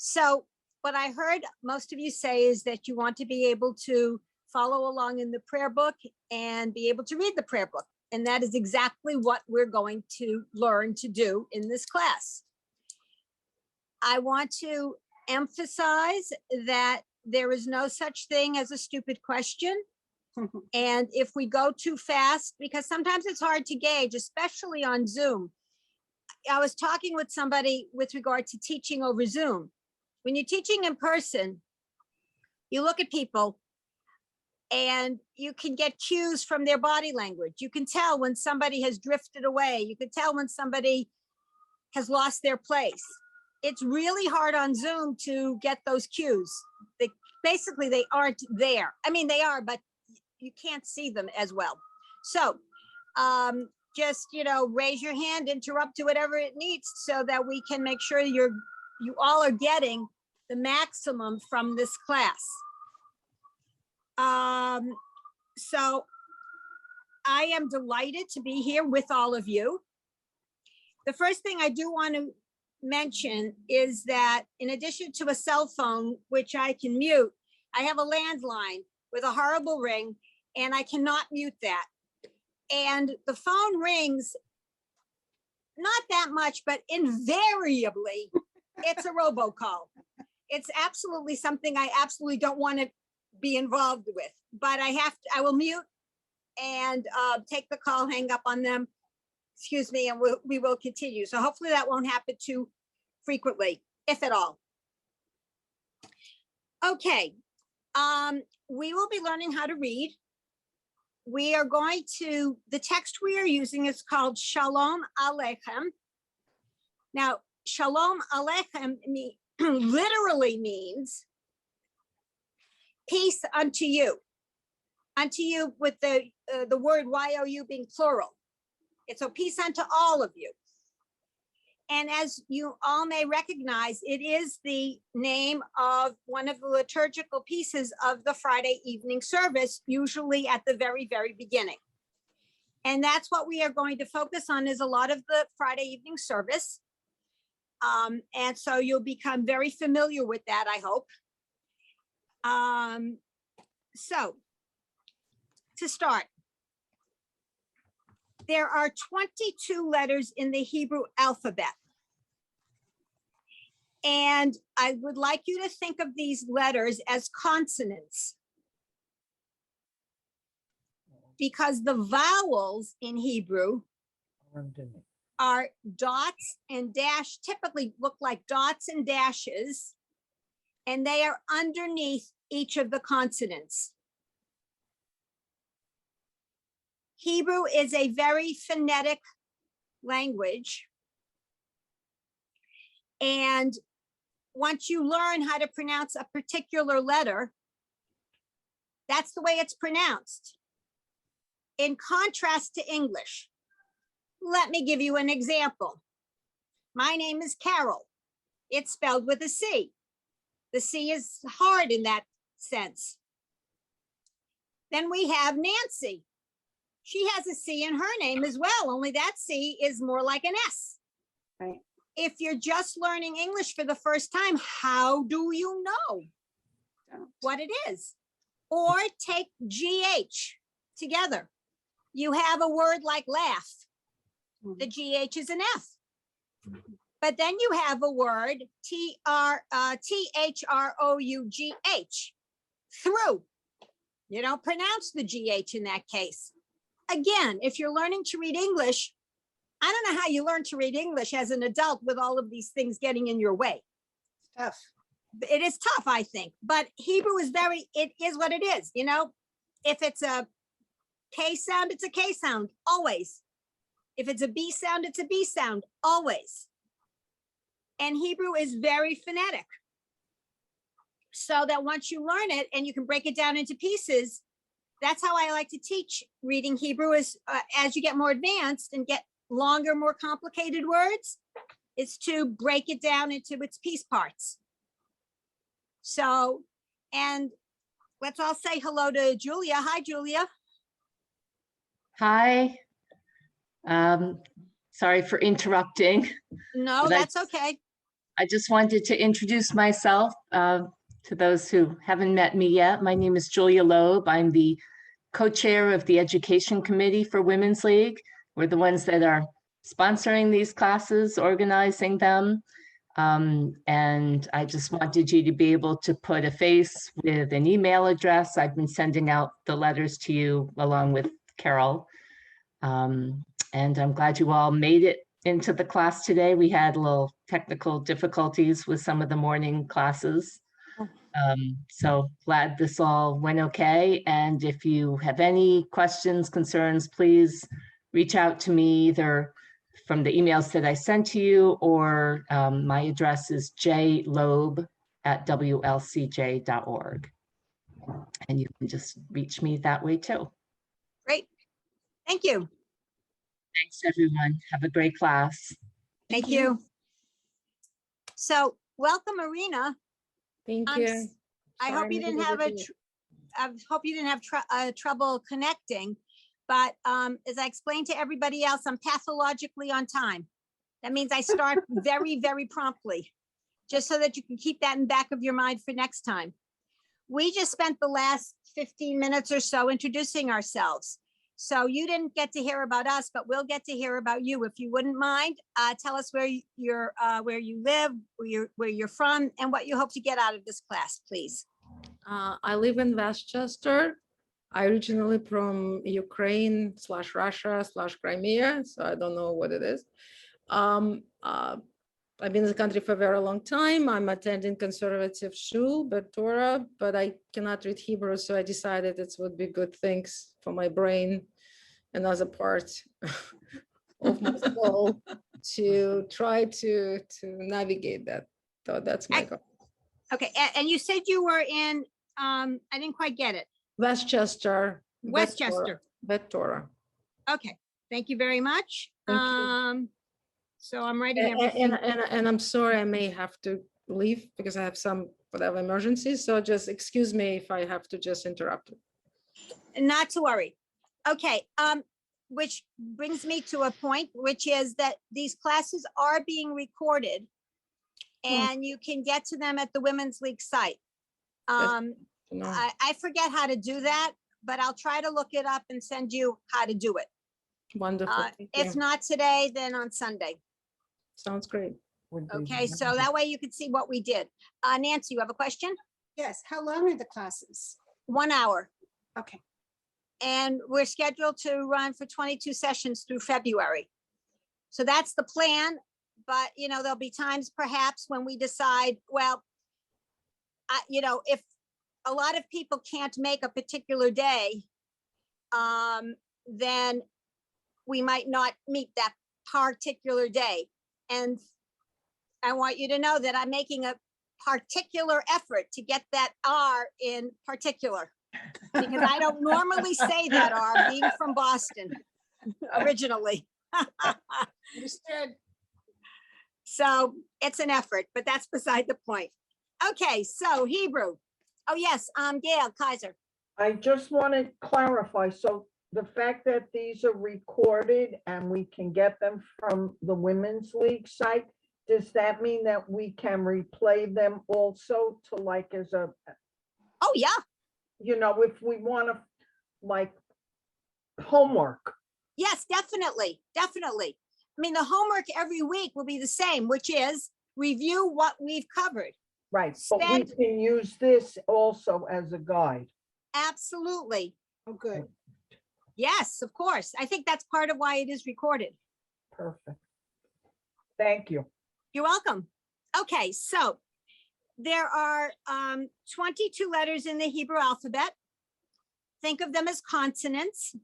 So what I heard most of you say is that you want to be able to follow along in the prayer book and be able to read the prayer book. And that is exactly what we're going to learn to do in this class. I want to emphasize that there is no such thing as a stupid question. And if we go too fast, because sometimes it's hard to gauge, especially on Zoom. I was talking with somebody with regard to teaching over Zoom. When you're teaching in person, you look at people and you can get cues from their body language. You can tell when somebody has drifted away. You can tell when somebody has lost their place. It's really hard on Zoom to get those cues. Basically, they aren't there. I mean, they are, but you can't see them as well. So just, raise your hand, interrupt, do whatever it needs so that we can make sure you all are getting the maximum from this class. So I am delighted to be here with all of you. The first thing I do want to mention is that in addition to a cell phone, which I can mute, I have a landline with a horrible ring, and I cannot mute that. And the phone rings, not that much, but invariably, it's a robocall. It's absolutely something I absolutely don't want to be involved with, but I will mute and take the call, hang up on them, excuse me, and we will continue. So hopefully that won't happen too frequently, if at all. Okay, we will be learning how to read. We are going to, the text we are using is called Shalom Aleichem. Now, Shalom Aleichem literally means peace unto you with the word Y-O-U being plural. It's a peace unto all of you. And as you all may recognize, it is the name of one of the liturgical pieces of the Friday evening service, usually at the very, very beginning. And that's what we are going to focus on, is a lot of the Friday evening service. And so you'll become very familiar with that, I hope. So to start, there are 22 letters in the Hebrew alphabet. And I would like you to think of these letters as consonants, because the vowels in Hebrew are dots and dash, typically look like dots and dashes, and they are underneath each of the consonants. Hebrew is a very phonetic language. And once you learn how to pronounce a particular letter, that's the way it's pronounced. In contrast to English, let me give you an example. My name is Carol. It's spelled with a C. The C is hard in that sense. Then we have Nancy. She has a C in her name as well, only that C is more like an S. Right. If you're just learning English for the first time, how do you know what it is? Or take GH together. You have a word like laugh. The GH is an F. But then you have a word, THROUGH, through. You don't pronounce the GH in that case. Again, if you're learning to read English, I don't know how you learn to read English as an adult with all of these things getting in your way. It's tough. It is tough, I think, but Hebrew is it is what it is. If it's a K sound, it's a K sound, always. If it's a B sound, it's a B sound, always. And Hebrew is very phonetic. So that once you learn it and you can break it down into pieces, that's how I like to teach reading Hebrew, is as you get more advanced and get longer, more complicated words, is to break it down into its piece parts. So, and let's all say hello to Julia. Hi, Julia. Hi. Sorry for interrupting. No, that's okay. I just wanted to introduce myself to those who haven't met me yet. My name is Julia Loeb. I'm the co-chair of the Education Committee for Women's League. We're the ones that are sponsoring these classes, organizing them. And I just wanted you to be able to put a face with an email address. I've been sending out the letters to you along with Carol. And I'm glad you all made it into the class today. We had a little technical difficulties with some of the morning classes. So glad this all went okay. And if you have any questions, concerns, please reach out to me either from the emails that I sent to you, or my address is jloeb@wlcj.org. And you can just reach me that way too. Great. Thank you. Thanks, everyone. Have a great class. Thank you. So welcome, Marina. Thank I'm you. s- I hope Sorry, you didn't maybe have we a didn't. I hope you didn't have trouble connecting, but as I explained to everybody else, I'm pathologically on time. That means I start very, very promptly, just so that you can keep that in back of your mind for next time. We just spent the last 15 minutes or so introducing ourselves. So you didn't get to hear about us, but we'll get to hear about you. If you wouldn't mind, tell us where you live, where you're from, and what you hope to get out of this class, please. I live in Westchester. I originally from Ukraine/Russia/Crimea, so I don't know what it is. I've been in the country for a very long time. I'm attending conservative shul, but Torah, but I cannot read Hebrew, so I decided it would be good things for my brain and other parts of my soul to try to navigate that. So that's my goal. Okay, and you said you were in, I didn't quite get it. Westchester. Westchester. Torah. Okay, thank you very much. Thank you. So I'm writing everything. And I'm sorry, I may have to leave because I have some whatever emergencies. So just excuse me if I have to just interrupt you. Not to worry. Okay, which brings me to a point, which is that these classes are being recorded and you can get to them at the Women's League site. No. I forget how to do that, but I'll try to look it up and send you how to do it. Wonderful. Thank If you. not today, then on Sunday. Sounds great. Okay, so that way you can see what we did. Nancy, you have a question? Yes, how long are the classes? 1 hour. Okay, And we're scheduled to run for 22 sessions through February. So that's the plan, but there'll be times perhaps when we decide, well, if a lot of people can't make a particular day, then we might not meet that particular day. And I want you to know that I'm making a particular effort to get that R in particular, because I don't normally say that R, being from Boston originally. understood. So it's an effort, but that's beside the point. Okay, so Hebrew. Oh, yes, Gail Kaiser. I just want to clarify, so the fact that these are recorded and we can get them from the Women's League site, does that mean that we can replay them also to like as a, Oh, yeah. if we want to like homework? Yes, definitely. Definitely. I mean, the homework every week will be the same, which is review what we've covered. Right, but we Spend- can use this also as a guide. Absolutely. Oh, good. Yes, of course. I think that's part of why it is recorded. Perfect. Thank you. You're welcome. Okay, so there are 22 letters in the Hebrew alphabet. Think of them as consonants.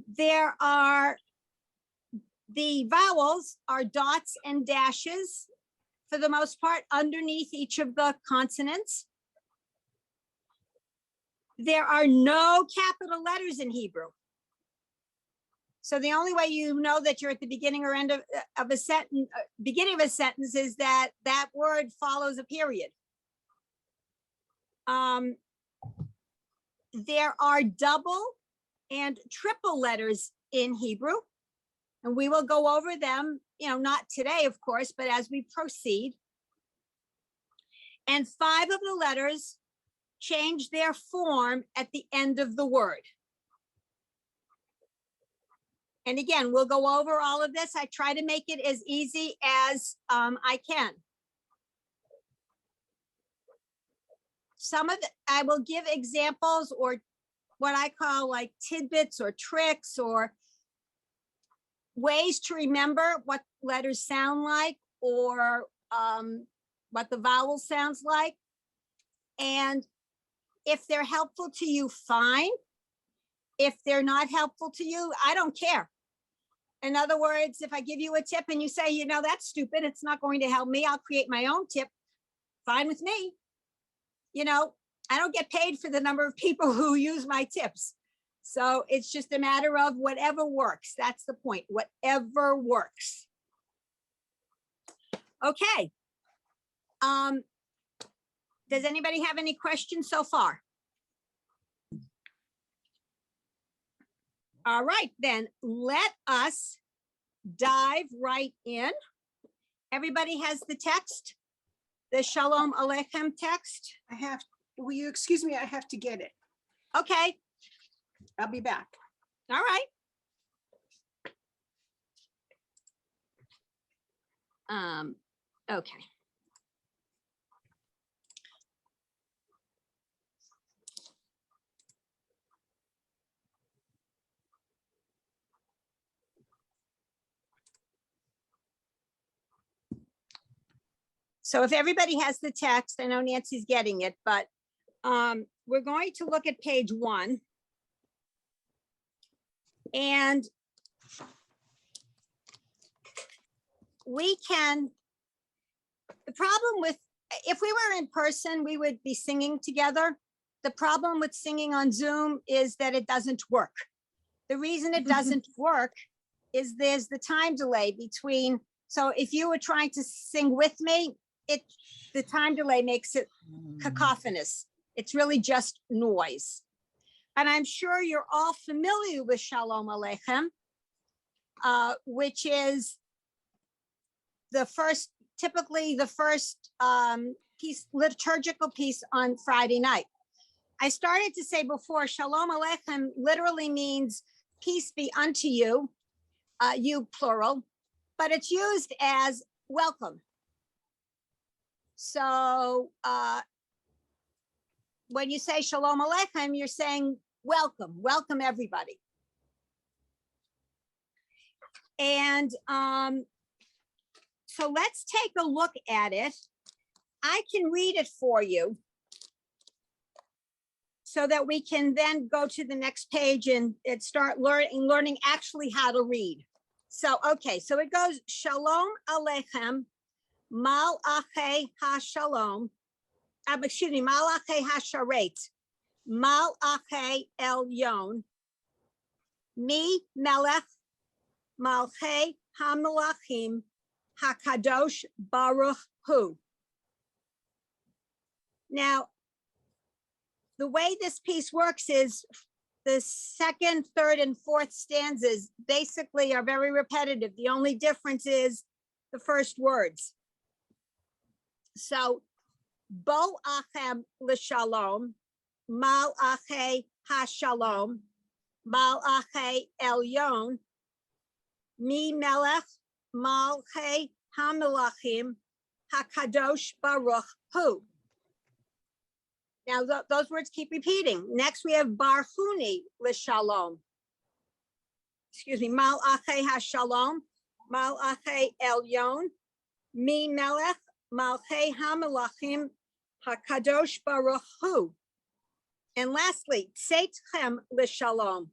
The vowels are dots and dashes for the most part underneath each of the consonants. There are no capital letters in Hebrew. So the only way you know that you're at the beginning or end of a sentence, beginning of a sentence, is that that word follows a period. There are double and triple letters in Hebrew. And we will go over them, not today, of course, but as we proceed. And 5 of the letters change their form at the end of the word. And again, we'll go over all of this. I try to make it as easy as I can. I will give examples or what I call like tidbits or tricks or ways to remember what letters sound like or what the vowel sounds like. And if they're helpful to you, fine. If they're not helpful to you, I don't care. In other words, if I give you a tip and you say, that's stupid, it's not going to help me, I'll create my own tip. Fine with me. I don't get paid for the number of people who use my tips. So it's just a matter of whatever works. That's the point, whatever works. Okay. Does anybody have any questions so far? All right, then let us dive right in. Everybody has the text, the Shalom Aleichem text. Will you excuse me? I have to get it. Okay, I'll be back. all right. Okay. So if everybody has the text, I know Nancy's getting it, but we're going to look at page 1. And the problem with, if we were in person, we would be singing together. The problem with singing on Zoom is that it doesn't work. The reason it doesn't work is there's the time delay between, so if you were trying to sing with me, the time delay makes it cacophonous. It's really just noise. And I'm sure you're all familiar with Shalom Aleichem, which is typically the first liturgical piece on Friday night. I started to say before, Shalom Aleichem literally means peace be unto you, you plural, but it's used as welcome. So when you say Shalom Aleichem, you're saying welcome everybody. And so let's take a look at it. I can read it for you so that we can then go to the next page and start learning actually how to read. So, okay, so it goes, Shalom Aleichem, Malachei HaShalom, Malachei HaSharet, Malachei Elyon, Mi Melech, Malchei HaMelachim, HaKadosh Baruch Hu. Now, the way this piece works is the second, third, and fourth stanzas basically are very repetitive. The only difference is the first words. So, Bo Achem L'Shalom, Mal Ache HaShalom, Mal Ache Elyon, Mi Melech, Malchei HaMelachim, HaKadosh Baruch Hu. Now, those words keep repeating. Next, we have Barhuni L'Shalom. Excuse me, Mal Ache HaShalom, Mal Ache Elyon, Mi Melech, Malchei HaMelachim, HaKadosh Baruch Hu. And lastly, Tzeitchem L'Shalom,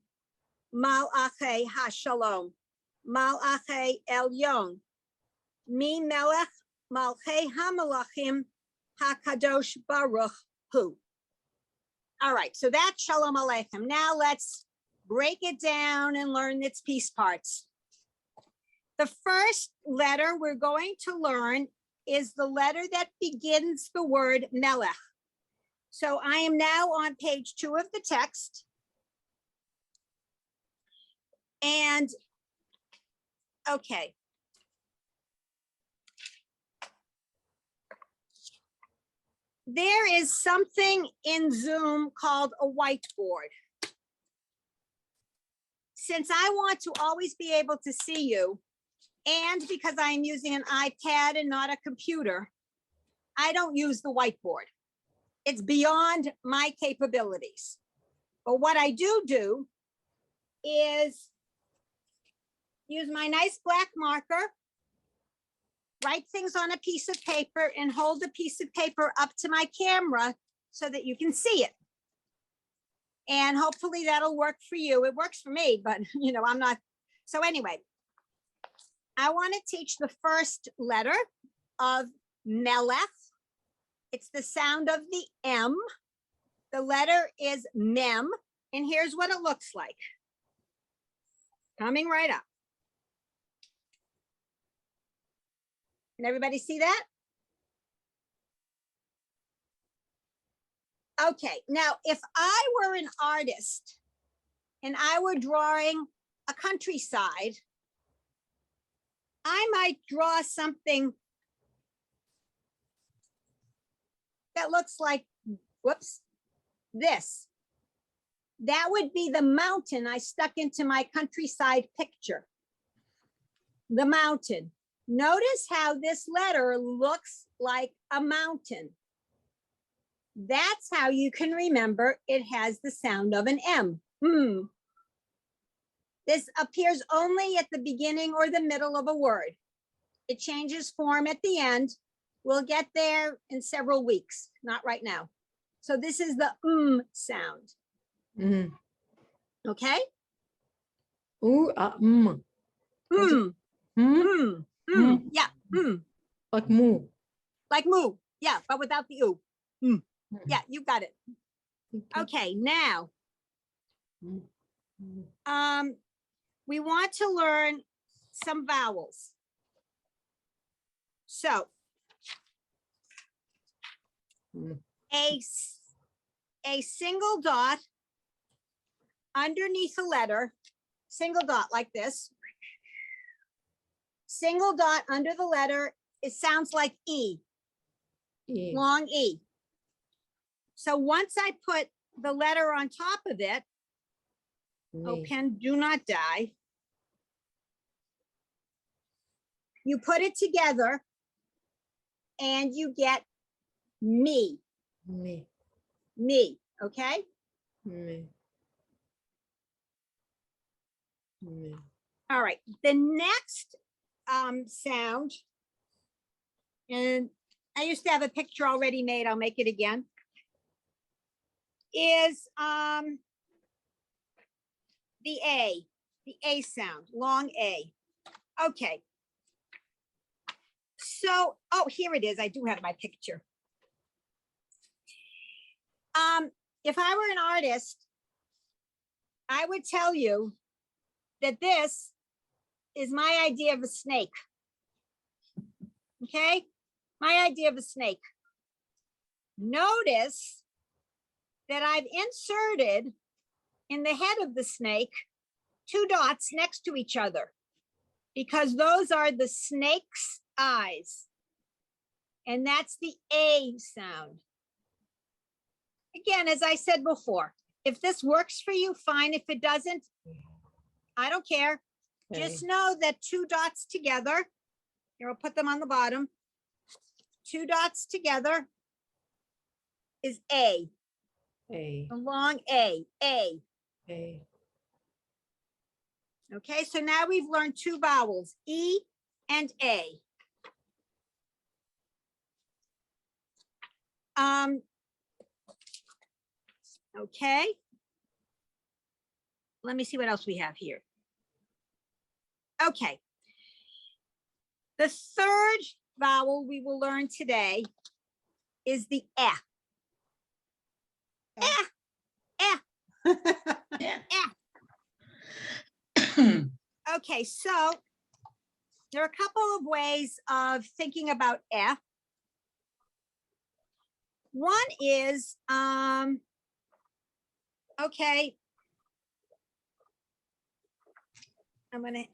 Mal Ache HaShalom, Mal Ache Elyon, Mi Melech, Malchei HaMelachim, HaKadosh Baruch Hu. All right, so that's Shalom Aleichem. Now let's break it down and learn its piece parts. The first letter we're going to learn is the letter that begins the word Melech. So I am now on page 2 of the text. And Okay. There is something in Zoom called a whiteboard. Since I want to always be able to see you, and because I am using an iPad and not a computer, I don't use the whiteboard. It's beyond my capabilities. But what I do is use my nice black marker, write things on a piece of paper, and hold the piece of paper up to my camera so that you can see it. And hopefully that'll work for you. It works for me, but you know, I'm not. So anyway, I want to teach the first letter of Melech. It's the sound of the M. The letter is Mem, and here's what it looks like. Coming right up. Can everybody see that? Okay, now if I were an artist and I were drawing a countryside, I might draw something that looks like, whoops, this. That would be the mountain I stuck into my countryside picture. The mountain. Notice how this letter looks like a mountain. That's how you can remember it has the sound of an M. This appears only at the beginning or the middle of a word. It changes form at the end. We'll get there in several weeks, not right now. So this is the sound. Okay? Ooh, Yeah. like moo. Like moo. Yeah, but without the oo. Yeah, you got it. Okay, now, we want to learn some vowels. So, a single dot underneath a letter, single dot like this. Single dot under the letter, it sounds like E, long E. So once I put the letter on top of it, oh, pen, do not die. You put it together and you get me, okay? All right, the next sound, and I used to have a picture already made, I'll make it again, is the A sound, long A. Okay. So, oh, here it is. I do have my picture. If I were an artist, I would tell you that this is my idea of a snake. Okay? My idea of a snake. Notice that I've inserted in the head of the snake 2 dots next to each other because those are the snake's eyes. And that's the A sound. Again, as I said before, if this works for you, fine. If it doesn't, I don't care. Just know that 2 dots together, here, I'll put them on the bottom. 2 dots together is A. A. A long A. Okay, so now we've learned 2 vowels, E and A. Okay. Let me see what else we have here. Okay. The third vowel we will learn today is the E. Okay, so there are a couple of ways of thinking about F. One is, okay, I'm gonna,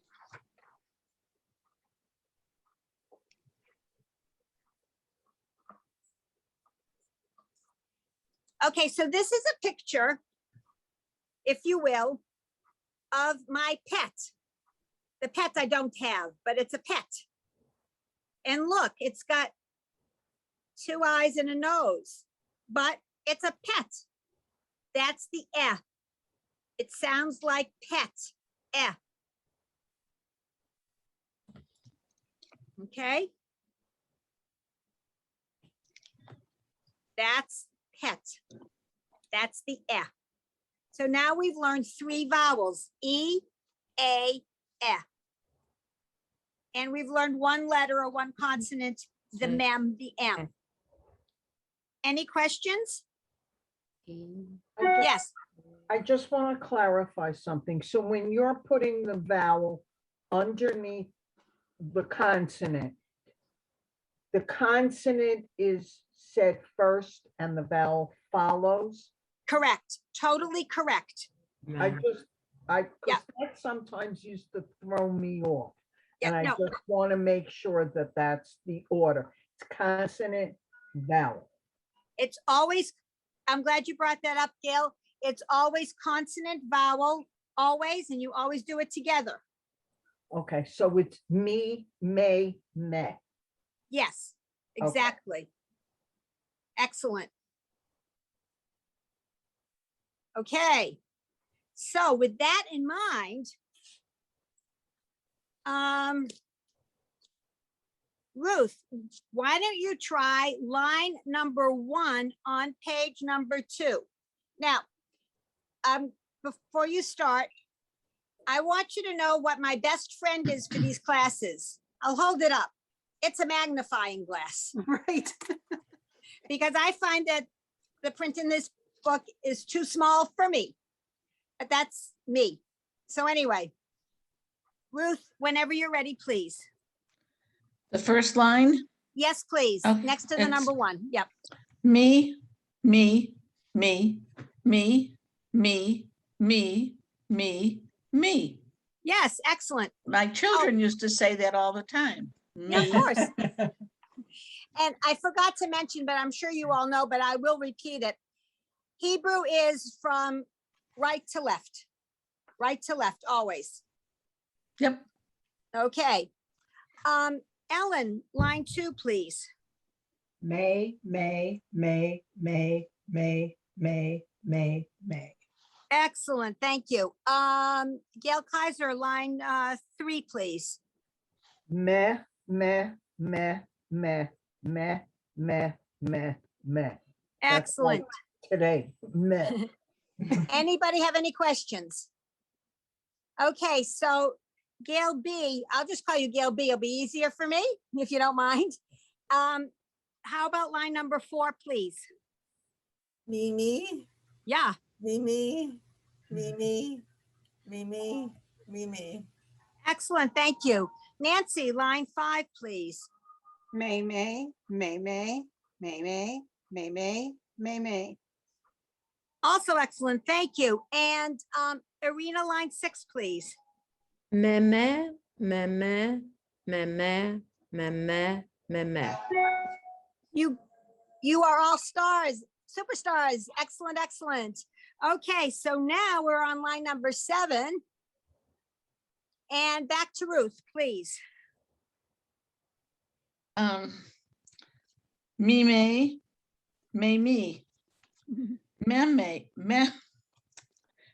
Okay, so this is a picture, if you will, of my pet. The pet I don't have, but it's a pet. And look, it's got 2 eyes and a nose, but it's a pet. That's the eh. It sounds like pet, eh. Okay? That's pet. That's the eh. So now we've learned 3 vowels, E, A, eh. And we've learned 1 letter or 1 consonant, the mem, the M. Any questions? Yes, I just want to clarify something. So when you're putting the vowel underneath the consonant is said first and the vowel follows? correct, totally correct. I Yeah. just, Yeah. because that sometimes used to throw me off. And Yeah, I no, just want to make sure that that's the order. It's consonant, vowel. it's always, I'm glad you brought that up, Gail. It's always consonant, vowel, always, and you always do it together. Okay, so it's me, may, me. Yes, Okay. exactly. Excellent. Okay, so with that in mind, Ruth, why don't you try line number 1 on page number 2? Now, before you start, I want you to know what my best friend is for these classes. I'll hold it up. It's a magnifying glass Right. because I find that the print in this book is too small for me, but that's me. So anyway, Ruth, whenever you're ready, please. The first line, Yes, please. Oh, Next to the it's- number 1. Yep. me, me, me, me, me, me, me, me. Yes, excellent. My children used to say that all the time. Yeah, of Me. course. And I forgot to mention, but I'm sure you all know, but I will repeat it. Hebrew is from right to left, always. Yep. Okay. Ellen, line 2, please. May, may, may, may, may, may, may, may. Excellent, thank you. Gail Kaiser, line 3, please. Me, me, me, me, me, me, me, me. That's like Excellent. Today, me. Anybody have any questions? Okay, so Gail B, I'll just call you Gail B. It'll be easier for me, if you don't mind. How about line number 4, please? Me, Yeah, me, me, me, me, me, me, me, me. excellent, thank you. Nancy, line 5, please. May, may, may, may, may, may, may, may, may, may. Also excellent, thank you. And Irina, line 6, please. Meme, meme, meme, meme, meme. You are all stars, superstars. Excellent, excellent. Okay, so now we're on line number 7. And back to Ruth, please. Me, me, me. Me, me,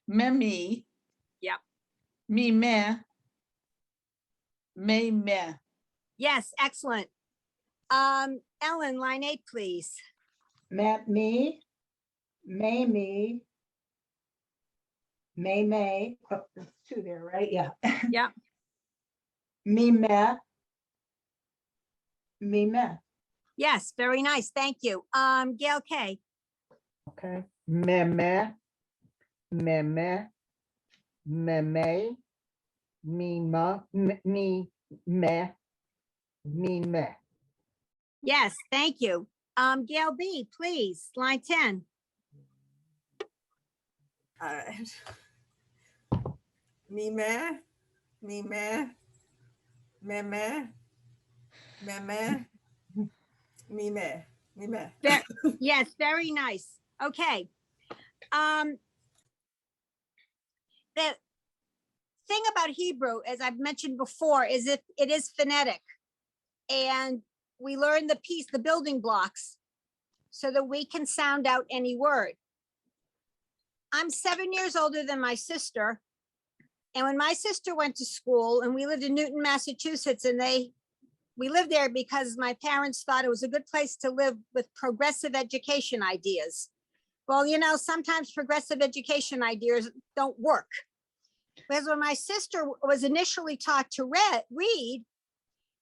me. Yep. Me, me. Yes, excellent. Ellen, line 8, please. Me, may, me, may. Oh, there's 2 there, right? Yeah. Yep. Me, me, me. Yes, very nice, thank you. Gail K. Okay. Me, me, me, me, me, ma, me, me, me. Yes, thank you. Gail B, please, line 10. All right. Me, me, me, me, me, me, me, me, me, me, me, me. Yes, very nice. Okay. The thing about Hebrew, as I've mentioned before, is it is phonetic. And we learn the building blocks, so that we can sound out any word. I'm 7 years older than my sister. And when my sister went to school, and we lived in Newton, Massachusetts, and we lived there because my parents thought it was a good place to live with progressive education ideas. Well, you know, sometimes progressive education ideas don't work. Because when my sister was initially taught to read,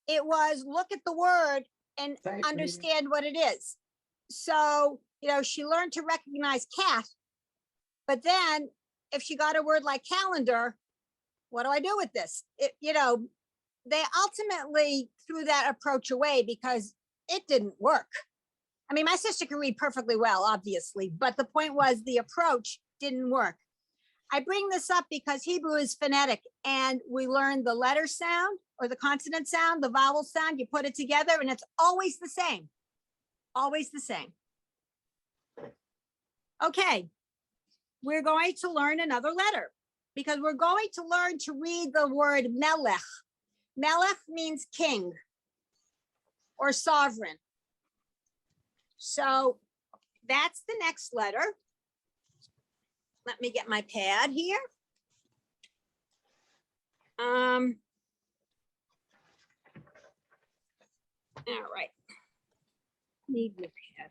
it was look at the word and understand what it is. So, you know, she learned to recognize cat, but then if she got a word like calendar, what do I do with this? You know, they ultimately threw that approach away because it didn't work. I mean, my sister can read perfectly well, obviously, but the point was the approach didn't work. I bring this up because Hebrew is phonetic, and we learn the letter sound or the consonant sound, the vowel sound, you put it together and it's always the same. Always the same. Okay, we're going to learn another letter because we're going to learn to read the word melech. Melech means king or sovereign. So that's the next letter. Let me get my pad here. All right. Need my pad.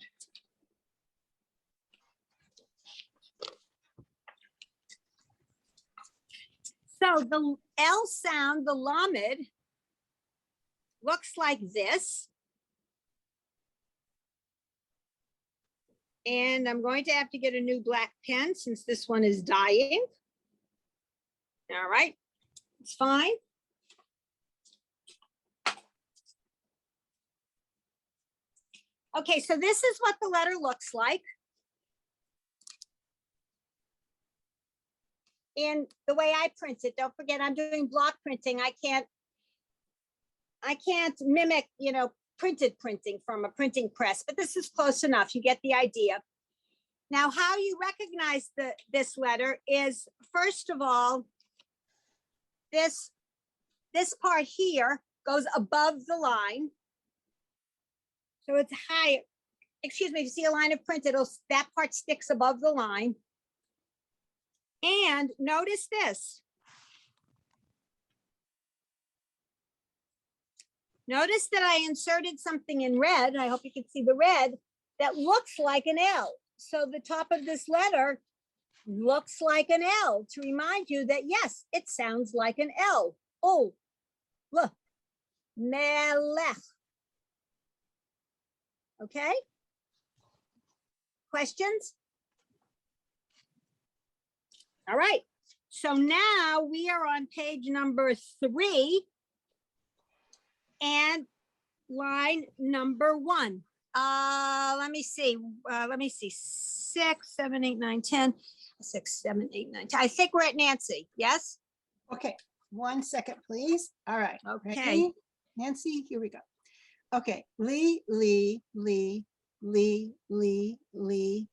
So the L sound, the lamed, looks like this. And I'm going to have to get a new black pen since this one is dying. All right, it's fine. Okay, so this is what the letter looks like. In the way I print it, don't forget I'm doing block printing. I can't mimic, you know, printed printing from a printing press, but this is close enough. You get the idea. Now, how you recognize this letter is, first of all, this part here goes above the line. So it's higher. Excuse me, if you see a line of print, that part sticks above the line. And notice this. Notice that I inserted something in red. I hope you can see the red that looks like an L. So the top of this letter looks like an L to remind you that, yes, it sounds like an L. Oh, look, melech. Okay? Questions? All right. So now we are on page number 3 and line number 1. Let me see. 6, 7, 8, 9, 10. 6, 7, 8, 9, 10. I think we're at Nancy. Yes? Okay, 1 second, please. All right. Okay. Ready? Nancy, here we go. Okay, Lee, Lee, Lee, Lee, Lee, Lee,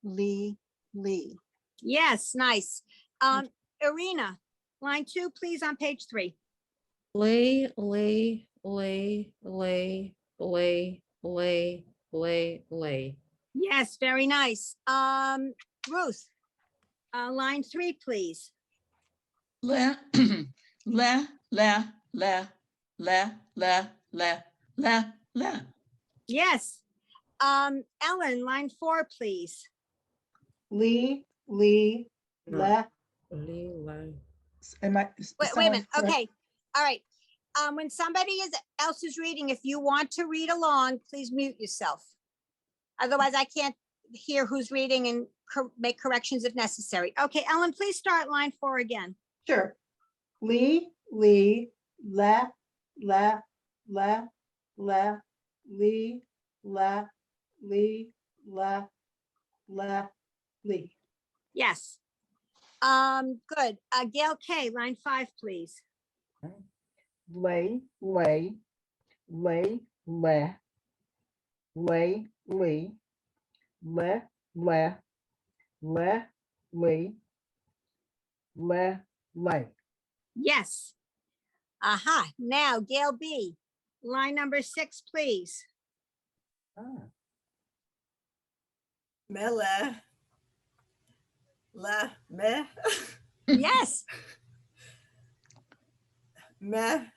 Lee, Lee. Yes, nice. Irina, line 2, please, on page 3. Lay, lay, lay, lay, lay, lay, lay, lay. Yes, very nice. Ruth, line 3, please. Le, le, le, le, le, le, le, le, le. Yes. Ellen, line 4, please. Lee, Lee, No. le. Lay, lay. Am I? Wait a minute. Okay. All right. When somebody else is reading, if you want to read along, please mute yourself. Otherwise, I can't hear who's reading and make corrections if necessary. Okay, Ellen, please start line 4 again. Sure. Lee, Lee, le, le, le, le, Lee, le, Lee, le, le, Lee. Yes. Good. Gail K, line 5, please. Lay, lay, lay, le, lay, lee, le, le, le, le. Yes. Aha. Now, Gail B. Line number 6, please. Ah, Mele. La. Me. Yes. Me.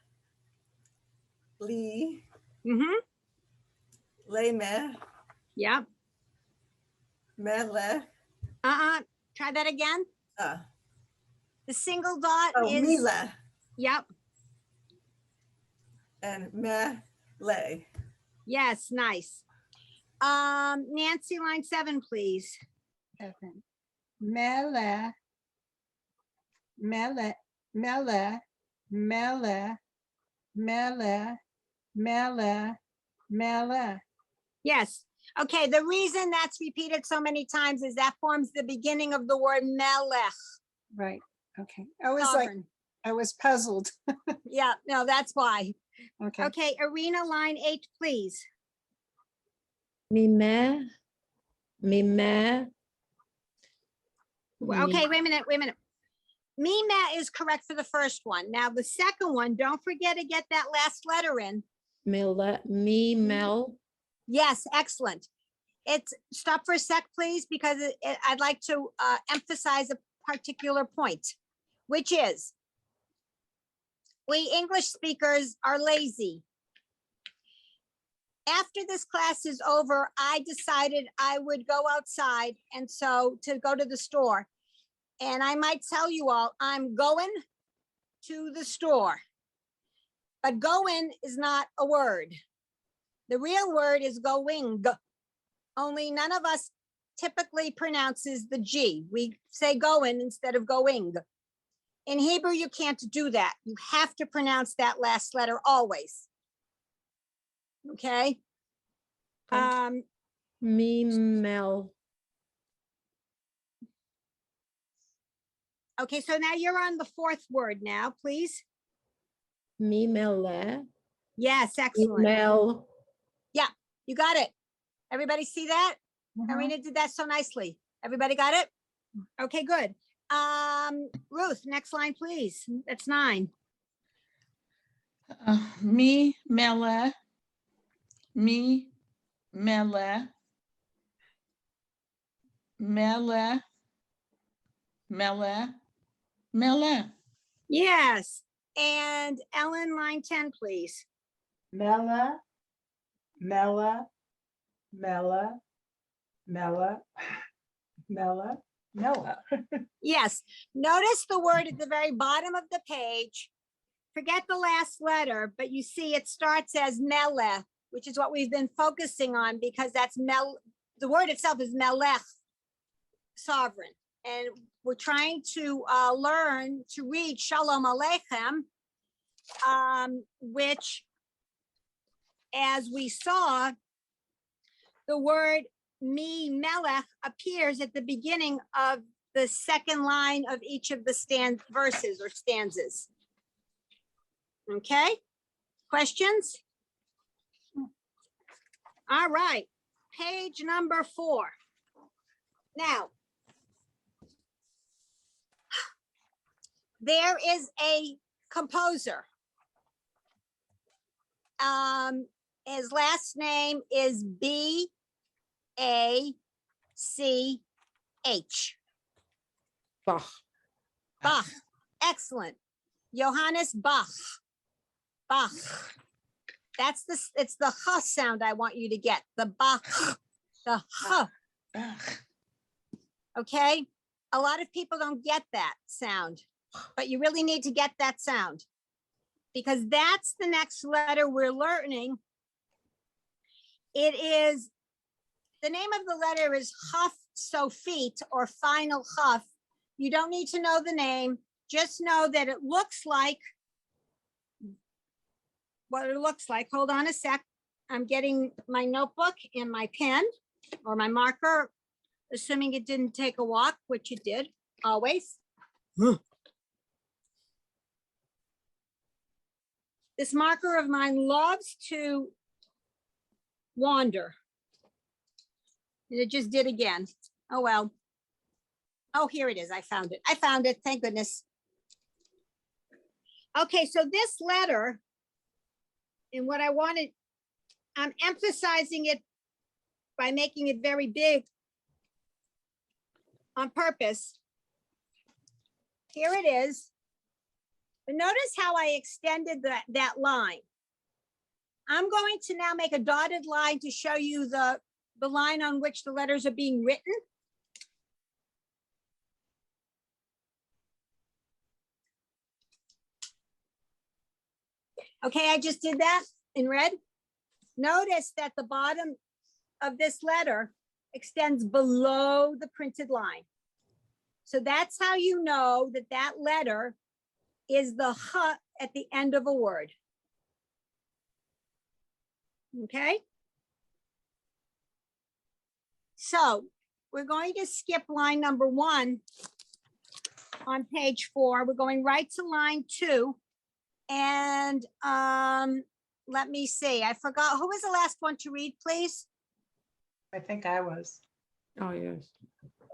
Li. Mm-hmm. Le me. Yep. Mele. Try that again. Uh, The single dot oh, is, Mila. yep. And me. Le. Yes, nice. Nancy, line 7, please. Seven. Mele, mele, mele, mele, mele, mele, mele. Yes. Okay, the reason that's repeated so many times is that forms the beginning of the word melech. Right. Okay. I was like, Sovereign. I was puzzled. Yeah, no, that's why. Okay. Okay, Arena, line 8, please. Mime, mime. Okay, wait a minute. Mime is correct for the first one. Now, the second one, don't forget to get that last letter in. Mel. Yes, excellent. It's stop for a sec, please, because I'd like to emphasize a particular point, which is we English speakers are lazy. After this class is over, I decided I would go outside and so to go to the store. And I might tell you all, I'm going to the store. But going is not a word. The real word is going. Only none of us typically pronounces the G. We say going instead of going. In Hebrew, you can't do that. You have to pronounce that last letter always. Okay? Mimel. Okay, so now you're on the fourth word now, please. Mimele. Yes, excellent. Mel. You got it. Everybody see that? Mhm. Arena did that so nicely. Everybody got it? Okay, good. Ruth, next line, please. That's 9. Me, mele. Me, mele. Mele. Mele. Mele. Yes. And Ellen, line 10, please. Mela, Mela, Mela, Mela, Mela, Mela. Yes. Notice the word at the very bottom of the page. Forget the last letter, but you see it starts as mele, which is what we've been focusing on because that's the word itself is melech, sovereign. And we're trying to learn to read Shalom Aleichem, which, as we saw, the word me melech appears at the beginning of the second line of each of the verses or stanzas. Okay, questions? All right, page number 4. Now, there is a composer. His last name is B-A-C-H. Bach. Bach. Excellent. Johannes Bach. Bach. It's the H sound I want you to get. The Bach. The H. Okay. A lot of people don't get that sound, but you really need to get that sound because that's the next letter we're learning. It is, the name of the letter is Chaf Sofit or final Chaf. You don't need to know the name. Just know that it looks like what it looks like. Hold on a sec. I'm getting my notebook and my pen or my marker, assuming it didn't take a walk, which it did always. This marker of mine loves to wander. And it just did again. Oh, well. Oh, here it is. I found it. I found it. Thank goodness. Okay, so this letter, and what I wanted, I'm emphasizing it by making it very big on purpose. Here it is. But notice how I extended that line. I'm going to now make a dotted line to show you the line on which the letters are being written. Okay, I just did that in red. Notice that the bottom of this letter extends below the printed line. So that's how you know that that letter is the H at the end of a word. Okay. So we're going to skip line number 1 on page 4. We're going right to line 2. And let me see. I forgot. Who was the last one to read, please? I think I was. Oh, yes.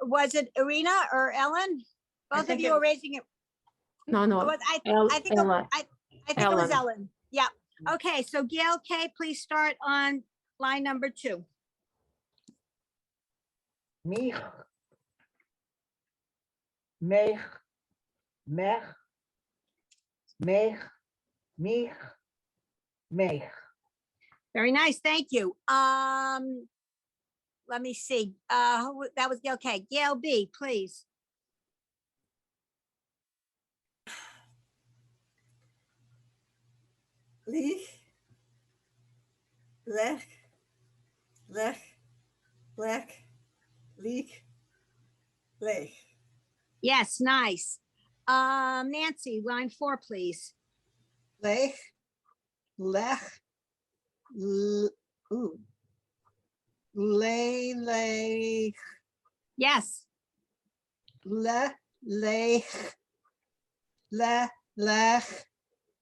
Was it Irina or Ellen? I Both of think you it- are raising it. No, no. I think Ella. I think it was Ellen. Ellen. Yeah. Okay. So Gail K, please start on line number 2. Mich, mech, mech, mech, mich, mech. Very nice. Thank you. Let me see. That was Gail K. Gail B, please. Lich, lech, lech, lech, leek, lech. Yes, nice. Nancy, line 4, please. Lech, lech, ooh. Lech, Yes. lech, lech.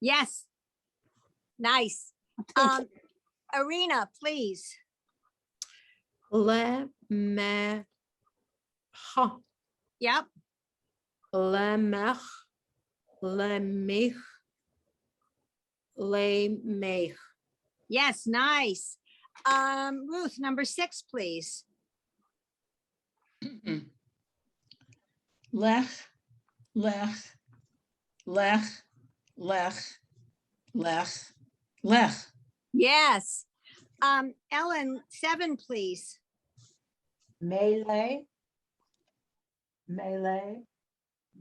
Yes. Nice. Irina, please. Le, me, ha. Yep. Le, mech, le, mich, le, mech. Yes, nice. Ruth, number 6, please. Lech, lech, lech, lech, lech, lech. Yes. Ellen, 7, please. Melee, melee,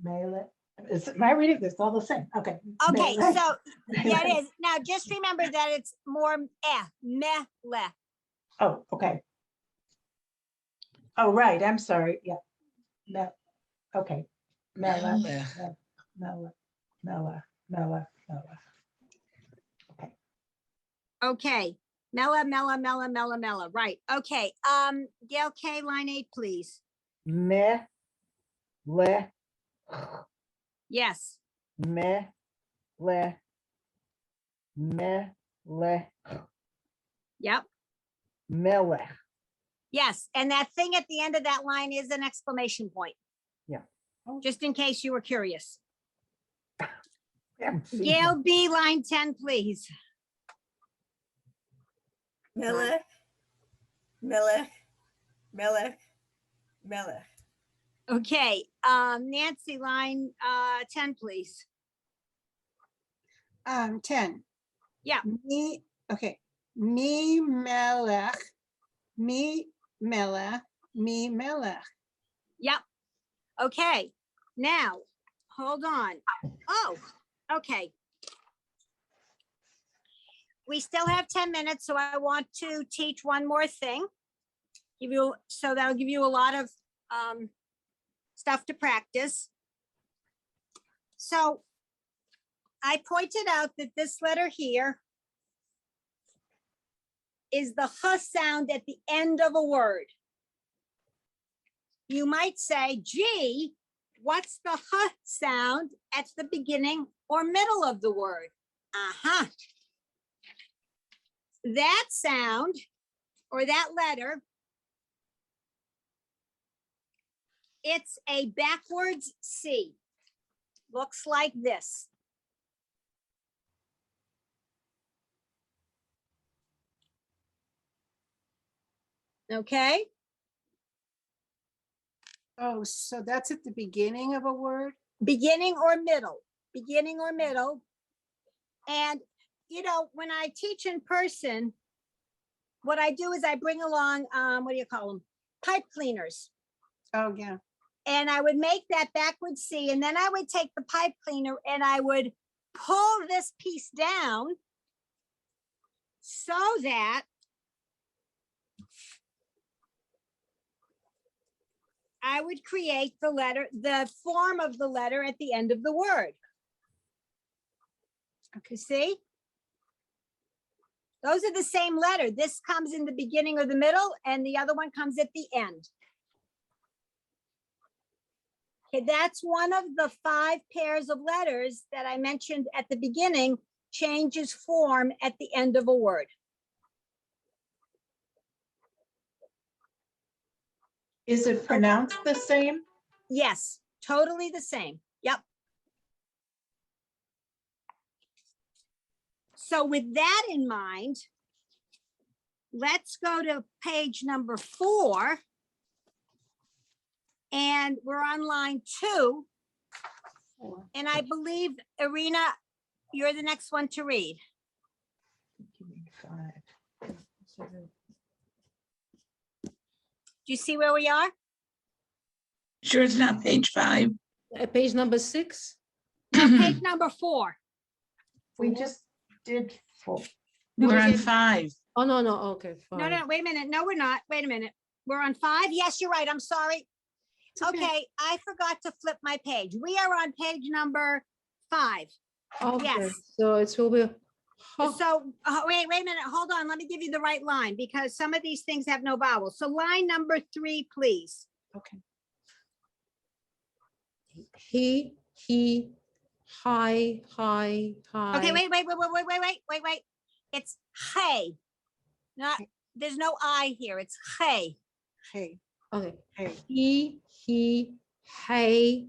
melee. Am I reading this all the same? Okay. Okay, Melee, so yeah, melee. it is. Now just remember that it's more meh, le. Oh, okay. Oh, right, I'm sorry, yeah. No, okay. Mela, Melech. mela, mela, mela, mela. Okay. Okay. Mela, mela, mela, mela, mela. Right. Okay. Gail K, line 8, please. Me, le, Yes. me, le, me, le, Yep. melech. Yes. And that thing at the end of that line is an exclamation point. Yeah. Just in case you were curious. Haven't seen Gail them. B, line 10, please. Melech, melech, melech, melech. Okay. Nancy, line 10, please. 10. Yeah. Me, okay. Me melech, me melech, me melech. Yep. Okay. Now, hold on. Oh, okay. We still have 10 minutes, so I want to teach one more thing. So that'll give you a lot of stuff to practice. So I pointed out that this letter here is the H sound at the end of a word. You might say, gee, what's the H sound at the beginning or middle of the word? Uh-huh. That sound or that letter It's a backwards C. Looks like this. Okay, Oh, so that's at the beginning of a word? beginning or middle, beginning or middle. And, you know, when I teach in person, what I do is I bring along, what do you call them? Pipe cleaners. Oh, yeah. And I would make that backward C, and then I would take the pipe cleaner and I would pull this piece down so that I would create the letter, the form of the letter at the end of the word. Okay, see? Those are the same letter. This comes in the beginning or the middle, and the other one comes at the end. Okay, that's one of the 5 pairs of letters that I mentioned at the beginning, changes form at the end of a word. Is it pronounced the same? Yes, totally the same. Yep. So with that in mind, let's go to page number 4. And we're on line 2. And I believe, Irina, you're the next one to read. Do you see where we are? Sure, it's not page 5. Page number 6. No, page number 4. We just did 4. No, We're we on didn't. 5. Oh, no, no, okay, No, fine. no, wait a minute. No, we're not. Wait a minute. We're on 5. Yes, you're right. I'm sorry. Okay, I forgot to flip my page. We are on page number 5. Okay, yes. so it will be. So wait a minute. Hold on. Let me give you the right line because some of these things have no vowels. So line number 3, please. Okay. He, hi. Okay, wait. It's hey. Not there's no I here. It's hey. Hey, Okay. hey. He, hey,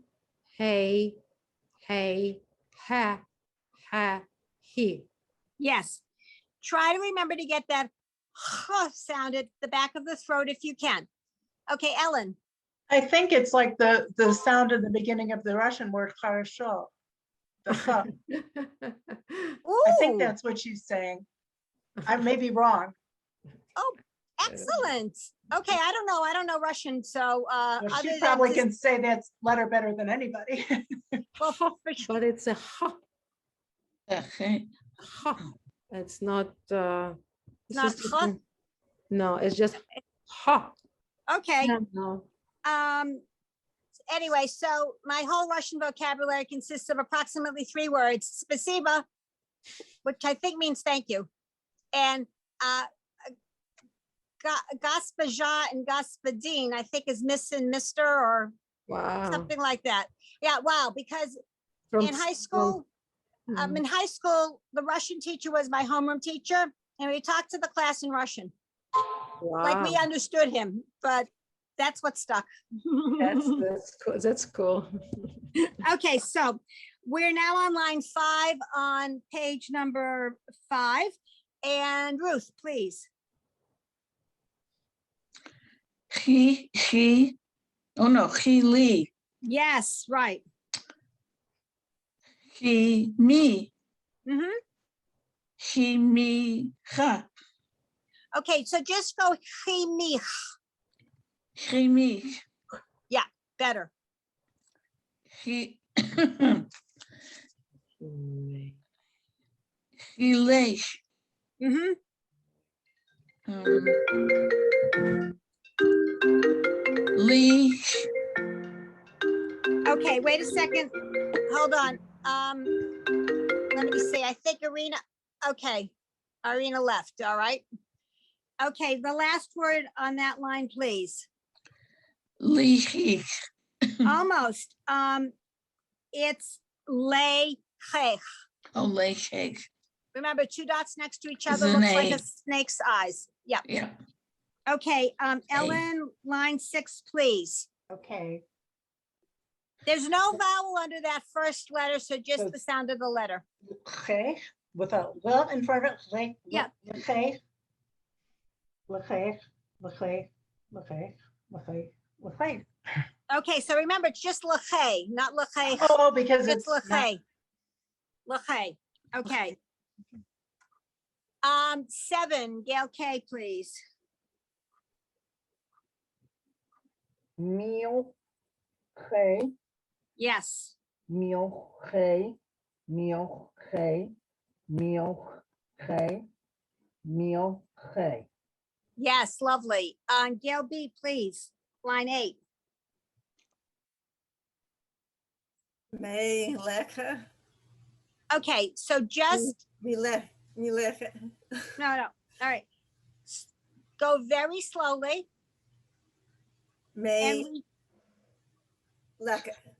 ha, he. Yes. Try to remember to get that sound at the back of the throat if you can. Okay, Ellen. I think it's like the sound in the beginning of the Russian word хорошо. The ha. Ooh, I think that's what she's saying. I may be wrong. oh, excellent. Okay, I don't know Russian, so Well, other she than probably just- can say that letter better than anybody. well, for sure. But it's a ha. Okay. Ha. It's not. It's Not just ha? No, it's just ha. Okay. No. Anyway, so my whole Russian vocabulary consists of approximately 3 words: spasiba, which I think means thank you, and Gaspaja and Gaspadin, I think is Miss and Mr. or Wow. something like that. Yeah, wow, because in high school, the Russian teacher was my homeroom teacher, and we talked to the class in Russian. Like we understood him, but that's what stuck. That's cool. Okay, so we're now on line 5 on page number 5. And Ruth, please. He, oh no, he, Lee. Yes, right. He, me. Mhm. He, me, ha. Okay, so just go he, me, He, me. better. He, he, lay. Mhm. Lee. Okay, wait a second. Hold on. Let me see. I think Irina. Okay, Irina left. All right. Okay, the last word on that line, please. Lee. Almost. It's lay. Oh, lay shake. Remember, 2 dots next to each It's other an looks like A. a snake's eyes. Yep. Yeah. Okay, Ellen, line 6, please. Okay. There's no vowel under that first letter, so just So- the sound of the letter. Okay, with a well in front of it. Like, Yeah. Okay. Okay. Okay. Okay. Okay. Okay. Okay, so remember, it's just lachay, not lachay. Oh, because It's it's not. lachay. Lachay, okay. 7, Gail K, please. Milche, Yes, milche, milche, milche, milche. yes, lovely. Gail B, please, line 8. Melecha. Okay, so just, Melecha. no, all right. Go very slowly. And we,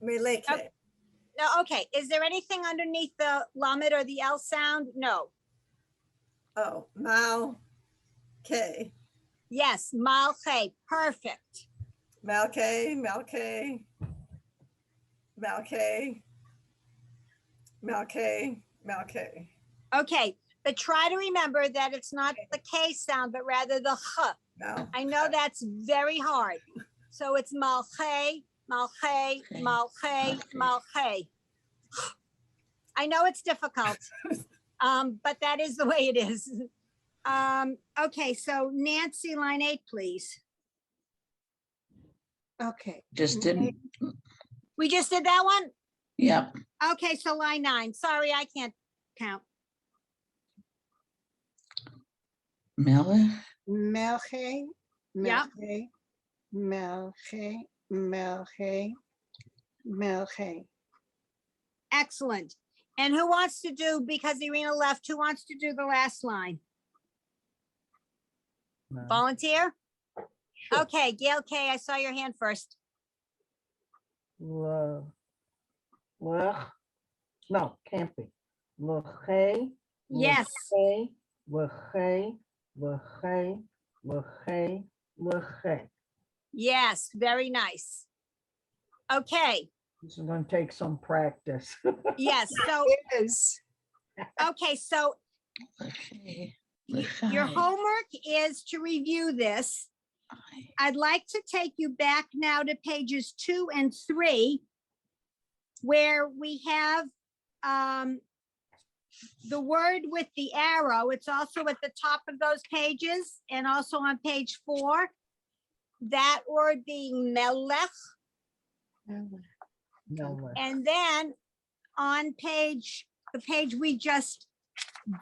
Meleke. no, okay, is there anything underneath the lamed or the L sound? No. Oh, Mal K. Yes, malche, perfect. Malke, Malke. Malke. Malke, Malke. Okay, but try to remember that it's not the K sound, but rather the H. No. I know that's very hard. So it's malche, malche, malche, malche. I know it's difficult, but that is the way it is. Okay, so Nancy, line 8, please. Okay. Just didn't, We just did that one? yeah. Okay, so line 9. Sorry, I can't count. Melech, Melche, Yeah. melche, melche, melche, melche. Excellent. And who wants to do, because Irina left, who wants to do the last line? Volunteer? Sure. Okay, Gail K, I saw your hand first. Lech, no, can't be. Leche, Yes, leche, leche, leche, leche, leche. yes, very nice. Okay, This is gonna take some practice. yes, so, It is. okay, so Leche, your Lechai, homework is to review this. I'd like to take you back now to pages 2 and 3, where we have the word with the arrow. It's also at the top of those pages and also on page 4. That word being melech. No, And then on the page we just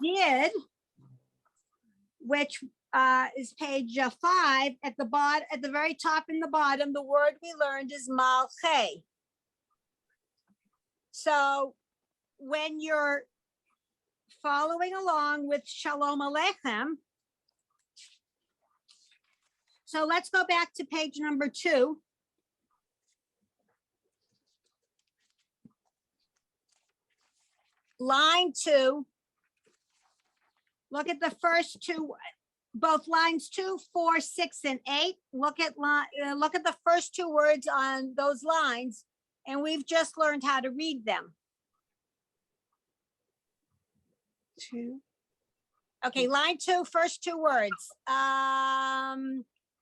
did, which is page 5, at the very top in the bottom, the word we learned is malche. So when you're following along with Shalom Aleichem, so let's go back to page number 2. Line 2. Look at the first 2, both lines 2, 4, 6, and 8. Look at the first 2 words on those lines, and we've just learned how to read them. 2. Okay, line 2, first 2 words.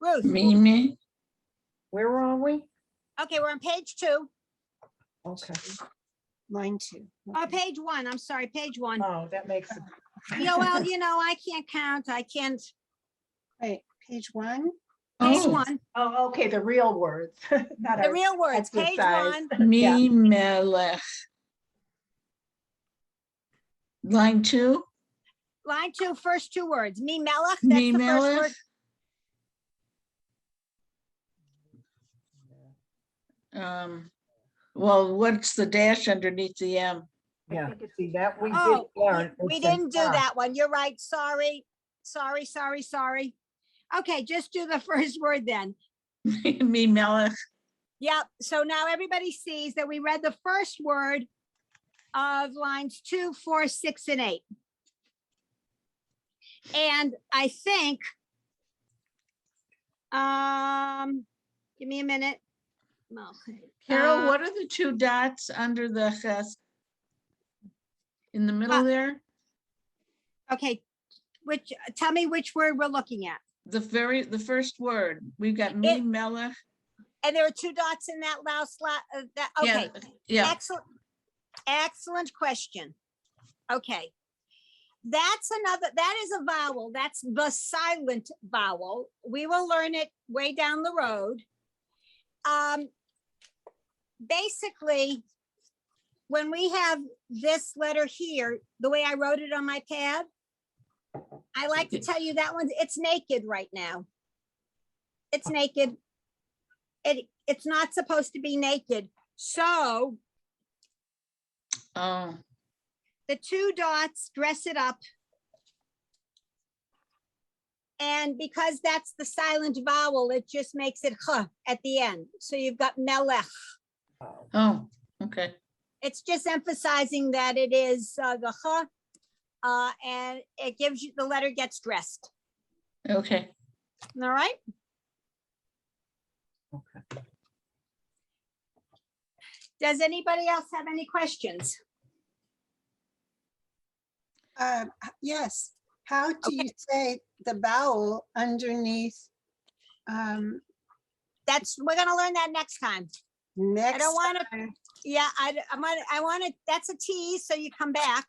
Ruth. Mimi, where are we? Okay, we're on page 2. Okay. Line 2. Oh, page 1. I'm sorry, page 1. Oh, that makes it. Yeah, well, I can't count. I can't. Wait, page 1? Page Oh. 1. Oh, okay, the real words. Not The our real words, page exercise. 1. me melech. Line 2, Line 2, first 2 words. Me melech, that's me the first word. melech. Well, what's the dash underneath the M? Yeah, see that we did Oh, learn. we It's an didn't do R. that one. You're right. Sorry. Okay, just do the first word then. Me melech. Yep. So now everybody sees that we read the first word of lines 2, 4, 6, and 8. And I think, give me a minute. Carol, Uh, what are the two dots under the ches? In the middle there? Okay, tell me which word we're looking at. The first word, we've got me, It- melech. And there are two dots in that last, Yeah, okay. yeah, Excellent question. Okay. That is a vowel. That's the silent vowel. We will learn it way down the road. Basically, when we have this letter here, the way I wrote it on my pad, I like to tell you that it's naked right now. It's naked. It's not supposed to be naked. So oh, the two dots dress it up. And because that's the silent vowel, it just makes it ch at the end. So you've got melech. oh, okay, It's just emphasizing that it is the ch, and it gives you, the letter gets dressed. okay. All right? Okay. Does anybody else have any questions? Yes, how do you say the vowel underneath? We're gonna learn that next time. Next. I don't want to, time. yeah, I want to, that's a tease, so you come back.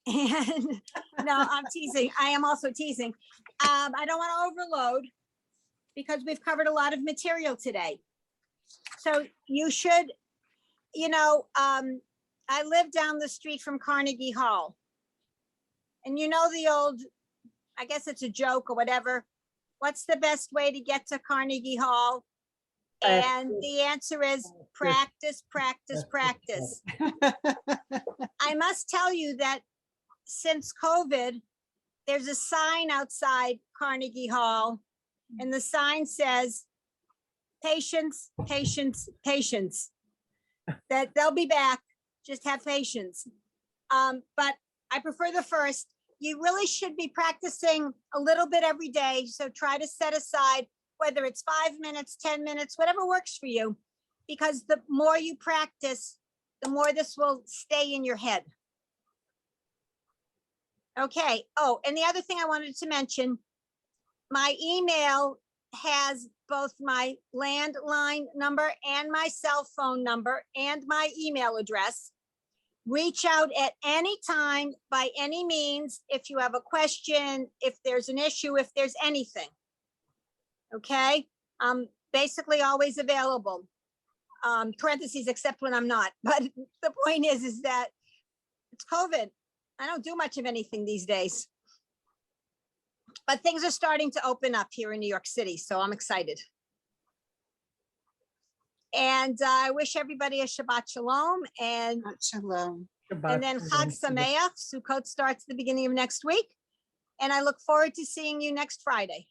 And no, I'm teasing. I am also teasing. I don't want to overload because we've covered a lot of material today. So you should, I live down the street from Carnegie Hall. And you know the old, I guess it's a joke or whatever. What's the best way to get to Carnegie Hall? And the answer is practice, practice, practice. I must tell you that since COVID, there's a sign outside Carnegie Hall, and the sign says, patience, patience, patience. That they'll be back, just have patience. But I prefer the first. You really should be practicing a little bit every day. So try to set aside, whether it's 5 minutes, 10 minutes, whatever works for you, because the more you practice, the more this will stay in your head. Okay. Oh, and the other thing I wanted to mention, my email has both my landline number and my cell phone number and my email address. Reach out at any time, by any means, if you have a question, if there's an issue, if there's anything. Okay, I'm basically always available. Parentheses, except when I'm not. But the point is that it's COVID. I don't do much of anything these days. But things are starting to open up here in New York City, so I'm excited. And I wish everybody a Shabbat Shalom, and Shalom. and then Chag Sameach. Sukkot starts the beginning of next week. And I look forward to seeing you next Friday.